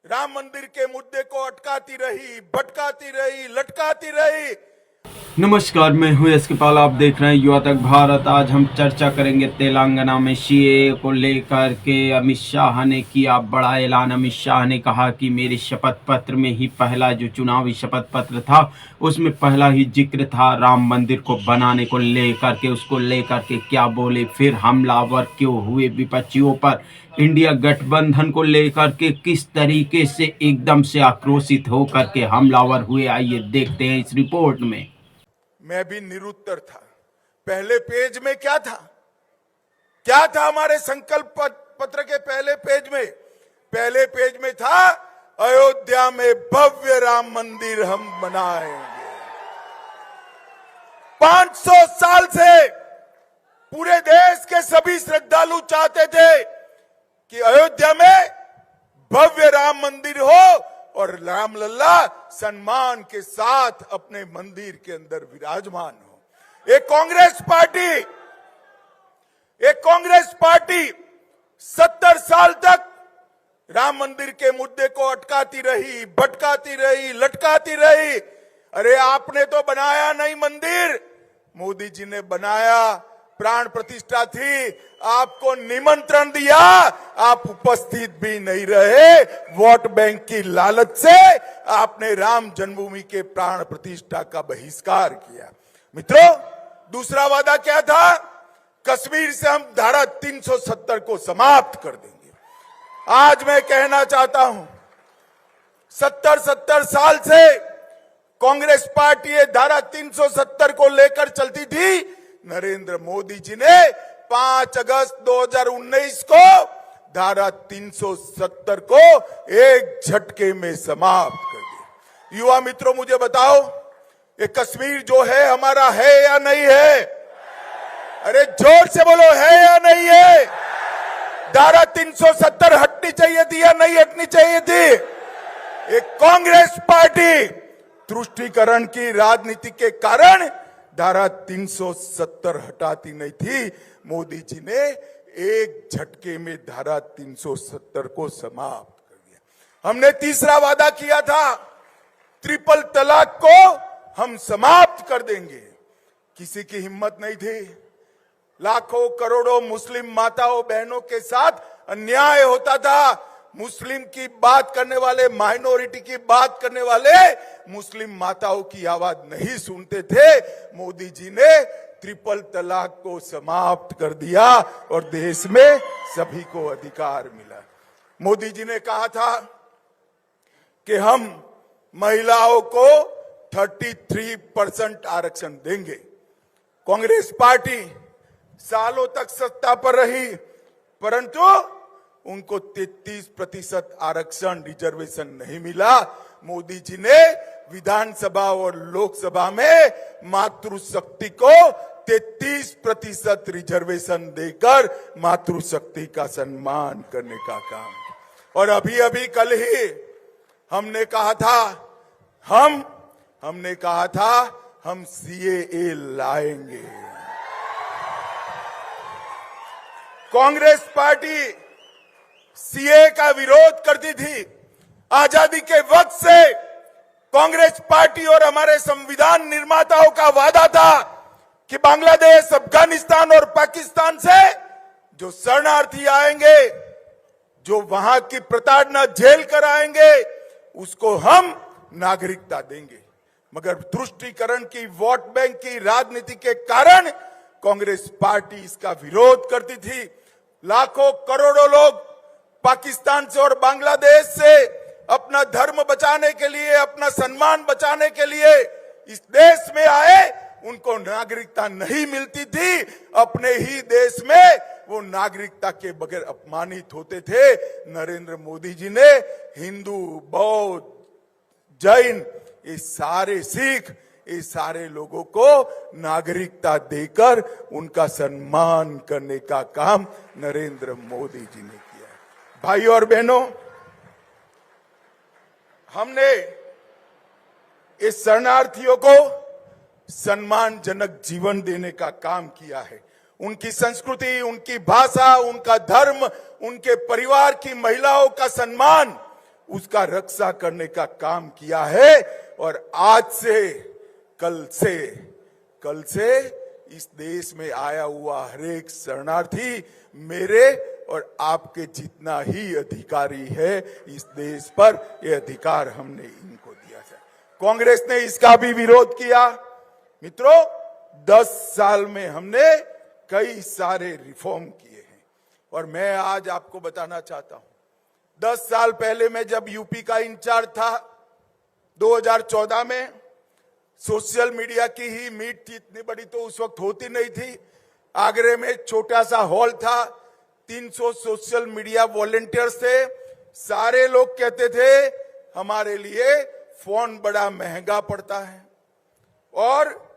राम मंदिर के मुद्दे को अटकाती रही, भटकाती रही, लटकाती रही। नमस्कार, मैं हूं एस के पाल। आप देख रहे हैं युवा तक भारत। आज हम चर्चा करेंगे तेलंगाना में सीएए को लेकर के अमित शाह ने किया बड़ा ऐलान। अमित शाह ने कहा कि मेरे शपथ पत्र में ही पहला जो चुनावी शपथ पत्र था उसमें पहला ही जिक्र था राम मंदिर को बनाने को लेकर के। उसको लेकर के क्या बोले, फिर हमलावर क्यों हुए विपक्षियों पर, इंडिया गठबंधन को लेकर के किस तरीके से एकदम से आक्रोशित होकर के हमलावर हुए, आइए देखते हैं इस रिपोर्ट में। मैं भी निरुत्तर था। पहले पेज में क्या था? क्या था हमारे संकल्प पत्र के पहले पेज में? पहले पेज में था अयोध्या में भव्य राम मंदिर हम बनाएंगे। 500 साल से पूरे देश के सभी श्रद्धालु चाहते थे कि अयोध्या में भव्य राम मंदिर हो और रामलला सम्मान के साथ अपने मंदिर के अंदर विराजमान हो। एक कांग्रेस पार्टी 70 साल तक राम मंदिर के मुद्दे को अटकाती रही, भटकाती रही, लटकाती रही। अरे आपने तो बनाया नहीं मंदिर, मोदी जी ने बनाया। प्राण प्रतिष्ठा थी, आपको निमंत्रण दिया, आप उपस्थित भी नहीं रहे। वोट बैंक की लालच से आपने राम जन्मभूमि के प्राण प्रतिष्ठा का बहिष्कार किया। मित्रों, दूसरा वादा क्या था? कश्मीर से हम धारा 370 को समाप्त कर देंगे। आज मैं कहना चाहता हूं, 70 साल से कांग्रेस पार्टी ये धारा 370 को लेकर चलती थी। नरेंद्र मोदी जी ने 5 अगस्त 2019 को धारा 370 को एक झटके में समाप्त कर दिया। युवा मित्रों, मुझे बताओ, ये कश्मीर जो है हमारा है या नहीं है? अरे जोर से बोलो, है या नहीं है? धारा 370 हटनी चाहिए थी या नहीं हटनी चाहिए थी? एक कांग्रेस पार्टी तुष्टीकरण की राजनीति के कारण धारा 370 हटाती नहीं थी। मोदी जी ने एक झटके में धारा 370 को समाप्त कर दिया। हमने तीसरा वादा किया था, ट्रिपल तलाक को हम समाप्त कर देंगे। किसी की हिम्मत नहीं थी। लाखों करोड़ों मुस्लिम माताओं बहनों के साथ अन्याय होता था। मुस्लिम की बात करने वाले, माइनॉरिटी की बात करने वाले मुस्लिम माताओं की आवाज नहीं सुनते थे। मोदी जी ने ट्रिपल तलाक को समाप्त कर दिया और देश में सभी को अधिकार मिला। मोदी जी ने कहा था कि हम महिलाओं को 33% आरक्षण देंगे। कांग्रेस पार्टी सालों तक सत्ता पर रही, परंतु उनको 33% आरक्षण रिजर्वेशन नहीं मिला। मोदी जी ने विधानसभा और लोकसभा में मातृशक्ति को 33% रिजर्वेशन देकर मातृशक्ति का सम्मान करने का काम। और अभी कल ही हमने कहा था हम सीएए लाएंगे। कांग्रेस पार्टी सीए का विरोध करती थी। आजादी के वक्त से कांग्रेस पार्टी और हमारे संविधान निर्माताओं का वादा था कि बांग्लादेश, अफगानिस्तान और पाकिस्तान से जो शरणार्थी आएंगे, जो वहां की प्रताड़ना झेल कर आएंगे, उसको हम नागरिकता देंगे। मगर तुष्टीकरण की, वोट बैंक की राजनीति के कारण कांग्रेस पार्टी इसका विरोध करती थी। लाखों करोड़ों लोग पाकिस्तान से और बांग्लादेश से अपना धर्म बचाने के लिए, अपना सम्मान बचाने के लिए इस देश में आए। उनको नागरिकता नहीं मिलती थी। अपने ही देश में वो नागरिकता के बगैर अपमानित होते थे। नरेंद्र मोदी जी ने हिंदू, बौद्ध, जैन, ये सारे सिख, ये सारे लोगों को नागरिकता देकर उनका सम्मान करने का काम नरेंद्र मोदी जी ने किया। भाई और बहनों, हमने इस शरणार्थियों को सम्मानजनक जीवन देने का काम किया है। उनकी संस्कृति, उनकी भाषा, उनका धर्म, उनके परिवार की महिलाओं का सम्मान, उसका रक्षा करने का काम किया है। और आज से कल से इस देश में आया हुआ हर एक शरणार्थी मेरे और आपके जितना ही अधिकारी है इस देश पर, यह अधिकार हमने इनको दिया है। कांग्रेस ने इसका भी विरोध किया। मित्रों, 10 साल में हमने कई सारे रिफॉर्म किए हैं और मैं आज आपको बताना चाहता हूं, 10 साल पहले मैं जब यूपी का इंचार्ज था, 2014 में, सोशल मीडिया की ही मीट थी, इतनी बड़ी तो उस वक्त होती नहीं थी। आगरे में छोटा सा हॉल था, 300 सोशल मीडिया वॉलेंटियर्स थे। सारे लोग कहते थे हमारे लिए फोन बड़ा महंगा पड़ता है और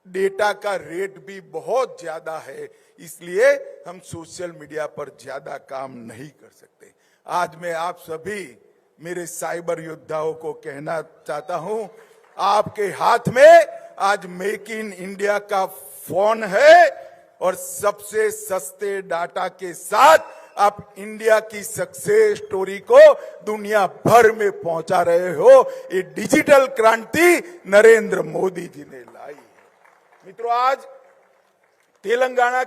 डेटा का रेट भी बहुत ज्यादा है, इसलिए हम सोशल मीडिया पर ज्यादा काम नहीं कर सकते। आज मैं आप सभी मेरे साइबर योद्धाओं को कहना चाहता हूं, आपके हाथ में आज मेक इन इंडिया का फोन है और सबसे सस्ते डाटा के साथ आप इंडिया की सक्सेस स्टोरी को दुनिया भर में पहुंचा रहे हो। ये डिजिटल क्रांति नरेंद्र मोदी जी ने लाई है। मित्रों, आज तेलंगाना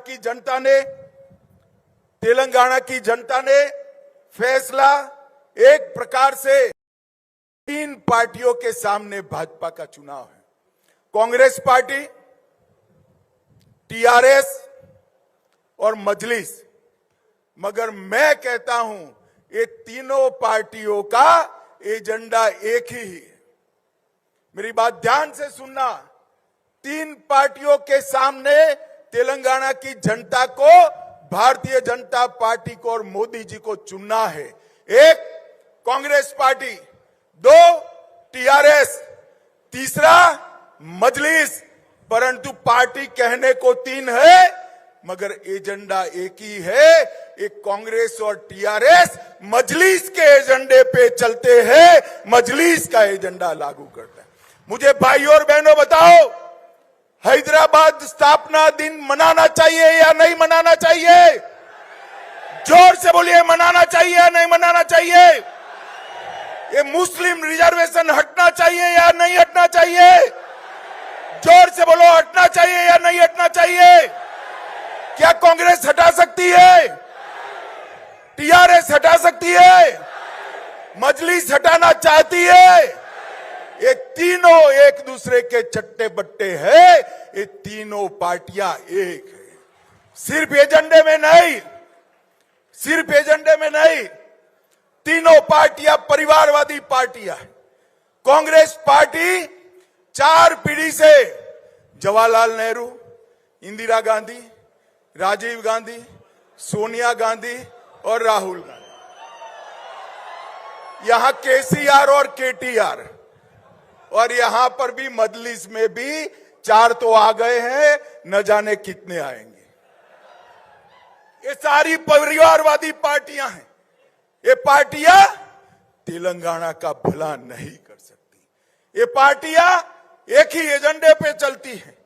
की जनता ने फैसला एक प्रकार से 3 पार्टियों के सामने भाजपा का चुनाव है, कांग्रेस पार्टी, टीआरएस और मजलिस। मगर मैं कहता हूं ये तीनों पार्टियों का एजेंडा एक ही है। मेरी बात ध्यान से सुनना, 3 पार्टियों के सामने तेलंगाना की जनता को, भारतीय जनता पार्टी को और मोदी जी को चुनना है। एक कांग्रेस पार्टी, 2 टीआरएस, तीसरा मजलिस। परंतु पार्टी कहने को 3 है मगर एजेंडा एक ही है। एक कांग्रेस और टीआरएस मजलिस के एजेंडे पे चलते हैं, मजलिस का एजेंडा लागू करता है। मुझे भाइयों और बहनों बताओ, हैदराबाद स्थापना दिन मनाना चाहिए या नहीं मनाना चाहिए? जोर से बोलिए, मनाना चाहिए या नहीं मनाना चाहिए? ये मुस्लिम रिजर्वेशन हटना चाहिए या नहीं हटना चाहिए? जोर से बोलो, हटना चाहिए या नहीं हटना चाहिए? क्या कांग्रेस हटा सकती है? टीआरएस हटा सकती है? मजलिस हटाना चाहती है? ये तीनों एक दूसरे के चट्टे बट्टे हैं। ये तीनों पार्टियां एक है। सिर्फ एजेंडे में नहीं, तीनों पार्टियां परिवारवादी पार्टियां हैं। कांग्रेस पार्टी 4 पीढ़ी से जवाहरलाल नेहरू, इंदिरा गांधी, राजीव गांधी, सोनिया गांधी और राहुल गांधी, यहां केसीआर और केटीआर, और यहां पर भी मजलिस में भी 4 तो आ गए हैं, न जाने कितने आएंगे। ये सारी परिवारवादी पार्टियां हैं। ये पार्टियां तेलंगाना का भला नहीं कर सकती। ये पार्टियां एक ही एजेंडे पे चलती हैं।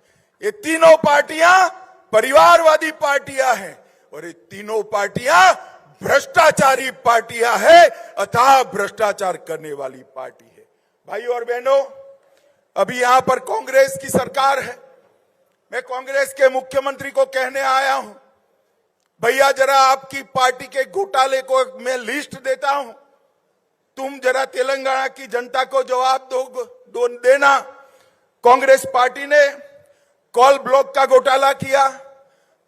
ये तीनों पार्टियां परिवारवादी पार्टियां हैं और ये तीनों पार्टियां भ्रष्टाचारी पार्टियां हैं, अथाह भ्रष्टाचार करने वाली पार्टी है। भाइयों और बहनों, अभी यहां पर कांग्रेस की सरकार है। मैं कांग्रेस के मुख्यमंत्री को कहने आया हूं, भैया जरा आपकी पार्टी के घोटाले को मैं लिस्ट देता हूं, तुम जरा तेलंगाना की जनता को जवाब देना। कांग्रेस पार्टी ने कॉल ब्लॉक का घोटाला किया,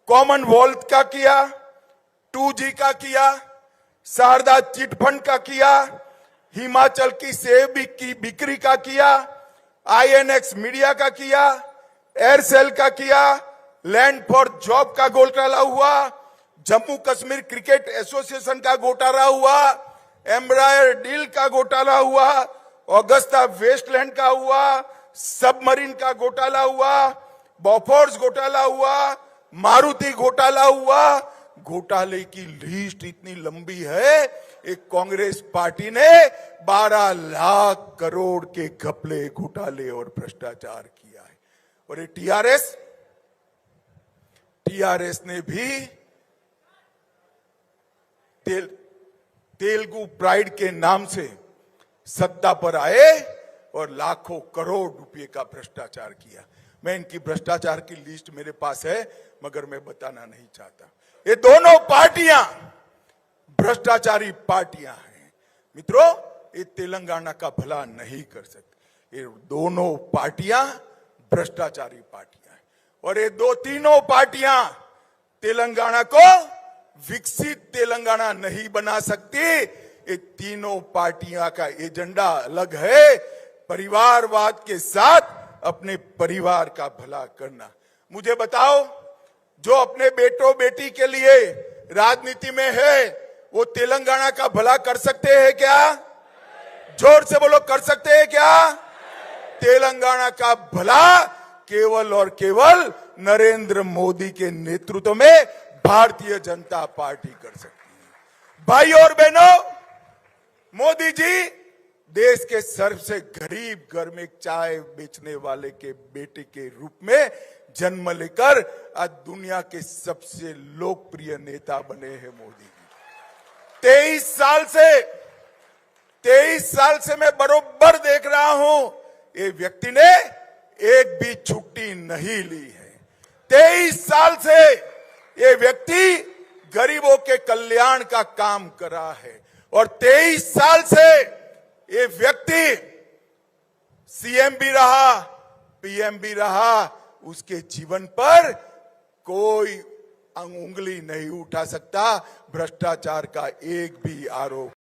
कॉमनवेल्थ का किया, 2G का किया, शारदा चिट फंड का किया, हिमाचल की सेब की बिक्री का किया, INX मीडिया का किया, एयरसेल का किया, लैंड फॉर जॉब का घोटाला हुआ, जम्मू कश्मीर क्रिकेट एसोसिएशन का घोटाला हुआ, एम्ब्रायर डील का घोटाला हुआ, ऑगस्टा वेस्टलैंड का हुआ, सबमरीन का घोटाला हुआ, बॉफोर्स घोटाला हुआ, मारुति घोटाला हुआ। घोटाले की लिस्ट इतनी लंबी है, एक कांग्रेस पार्टी ने 12 लाख करोड़ के घपले, घोटाले और भ्रष्टाचार किया है। और ये टीआरएस ने भी तेलुगु प्राइड के नाम से सत्ता पर आए और लाखों करोड़ रुपए का भ्रष्टाचार किया। मैं इनकी भ्रष्टाचार की लिस्ट मेरे पास है, मगर मैं बताना नहीं चाहता। ये दोनों पार्टियां भ्रष्टाचारी पार्टियां हैं मित्रों। ये तेलंगाना का भला नहीं कर सकते। ये दोनों पार्टियां भ्रष्टाचारी पार्टियां हैं और ये तीनों पार्टियां तेलंगाना को विकसित तेलंगाना नहीं बना सकती। ये तीनों पार्टियां का एजेंडा अलग है, परिवारवाद के साथ अपने परिवार का भला करना। मुझे बताओ, जो अपने बेटों बेटी के लिए राजनीति में है वो तेलंगाना का भला कर सकते हैं क्या? जोर से बोलो, कर सकते हैं क्या? तेलंगाना का भला केवल और केवल नरेंद्र मोदी के नेतृत्व में भारतीय जनता पार्टी कर सकती है। भाई और बहनों, मोदी जी देश के सबसे गरीब घर में चाय बेचने वाले के बेटे के रूप में जन्म लेकर आज दुनिया के सबसे लोकप्रिय नेता बने हैं मोदी जी। 23 साल से मैं बरोबर देख रहा हूं, ये व्यक्ति ने एक भी छुट्टी नहीं ली है। 23 साल से ये व्यक्ति गरीबों के कल्याण का काम कर रहा है और 23 साल से ये व्यक्ति सीएम भी रहा, पीएम भी रहा। उसके जीवन पर कोई उंगली नहीं उठा सकता, भ्रष्टाचार का एक भी आरोप